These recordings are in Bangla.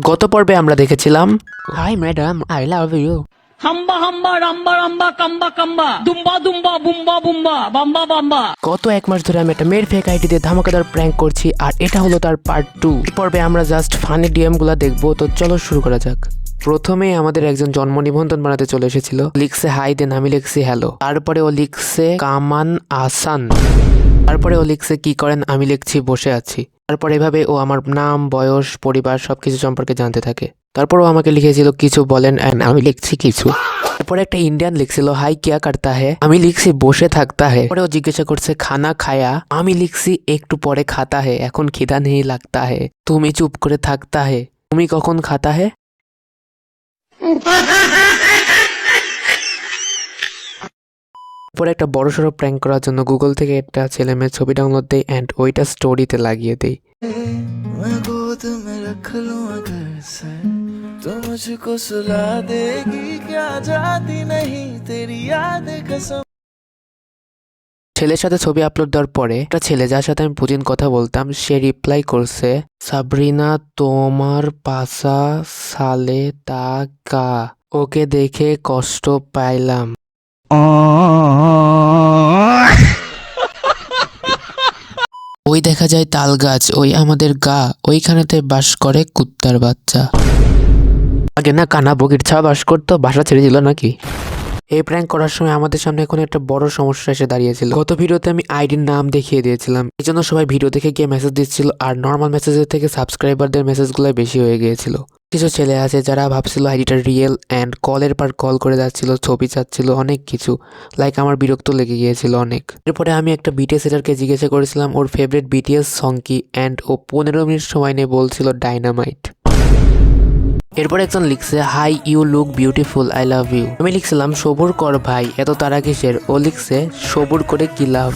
গত পর্বে আমরা দেখেছিলাম, hi madam, I love you. হাম্বা হাম্বা রাম্বা রাম্বা কাম্বা কাম্বা দুম্বা দুম্বা বুম্বা বুম্বা বাম্বা বাম্বা। গত এক মাস ধরে আমি একটা মেয়ের ফেক আইডি দিয়ে ধামাকাদার প্র্যাঙ্ক করছি, আর এটা হলো তার পার্ট 2। এই পর্বে আমরা জাস্ট ফানি ডিএম গুলা দেখবো, তো চলো শুরু করা যাক। প্রথমে আমাদের একজন জন্ম নিবন্ধন বানাতে চলে এসেছিল, লিখছে হাই, দেন আমি লিখছি হ্যালো, তারপরে ও লিখছে কামান আসান, তারপরে ও লিখছে কি করেন, আমি লিখছি বসে আছি। তারপর এভাবে ও আমার নাম, বয়স, পরিবার সবকিছু সম্পর্কে জানতে থাকে। তারপর ও আমাকে লিখেছিল কিছু বলেন, এন্ড আমি লিখছি কিছু। তারপরে একটা ইন্ডিয়ান লিখছিল হাই কিয়া করতা হে, আমি লিখছি বসে থাকতা হে। পরে ও জিজ্ঞাসা করছে খানা খায়া, আমি লিখছি একটু পরে খাতা হে, এখন খিদা নেই লাগতা হে। তুমি চুপ করে থাকতা হে, তুমি কখন খাতা হে। পরে একটা বড়সড় প্র্যাঙ্ক করার জন্য গুগল থেকে একটা ছেলে মেয়ের ছবি ডাউনলোড দেই এন্ড ওইটা স্টোরিতে লাগিয়ে দেই। मैं गोद में रख लूं अगर से तो मुझको सुला देगी क्या जाती नहीं तेरी याद कसम। ছেলের সাথে ছবি আপলোড দেওয়ার পরে একটা ছেলে, যার সাথে আমি প্রতিদিন কথা বলতাম, সে রিপ্লাই করছে সাবরিনা তোমার পাসা সালে তা কা, ওকে দেখে কষ্ট পাইলাম। ওই দেখা যায় তাল গাছ, ওই আমাদের গা, ওইখানেতে বাস করে কুত্তার বাচ্চা। আগে না কানা বগির ছা বাস করতো, বাসা ছেড়ে দিল নাকি? এই প্র্যাঙ্ক করার সময় আমাদের সামনে এখন একটা বড় সমস্যা এসে দাঁড়িয়েছিল। গত ভিডিওতে আমি আইডির নাম দেখিয়ে দিয়েছিলাম, এই জন্য সবাই ভিডিও দেখে গিয়ে মেসেজ দিচ্ছিল, আর নর্মাল মেসেজের থেকে সাবস্ক্রাইবারদের মেসেজগুলো বেশি হয়ে গিয়েছিল। কিছু ছেলে আছে যারা ভাবছিল আইডিটা রিয়েল অ্যান্ড কলের পর কল করে যাচ্ছিল, ছবি চাচ্ছিল, অনেক কিছু। লাইক আমার বিরক্ত লেগে গিয়েছিল অনেক। এরপরে আমি একটা বিটিএস এটারকে জিজ্ঞাসা করেছিলাম ওর ফেভারিট বিটিএস সং কি, অ্যান্ড ও 15 মিনিট সময় নিয়ে বলছিল ডাইনামাইট। এরপর একজন লিখছে hi you look beautiful, I love you. আমি লিখছিলাম সবুর কর ভাই, এত তারা কিসের। ও লিখছে সবুর করে কি লাভ।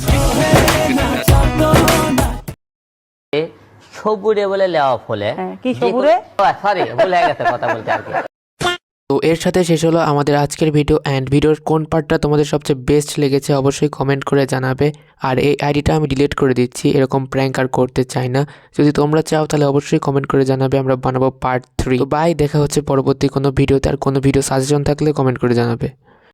সবুরে বলে লেওয়া ফলে কি সবুরে? সরি ভুল হয়ে গেছে কথা বলতে আর কি। তো এর সাথে শেষ হলো আমাদের আজকের ভিডিও, অ্যান্ড ভিডিওর কোন পার্টটা তোমাদের সবচেয়ে বেস্ট লেগেছে অবশ্যই কমেন্ট করে জানাবে। আর এই আইডিটা আমি ডিলিট করে দিচ্ছি, এরকম প্র্যাঙ্ক আর করতে চাই না। যদি তোমরা চাও তাহলে অবশ্যই কমেন্ট করে জানাবে, আমরা বানাবো পার্ট 3। তো বাই, দেখা হচ্ছে পরবর্তী কোনো ভিডিওতে। আর কোনো ভিডিও সাজেশন থাকলে কমেন্ট করে জানাবে।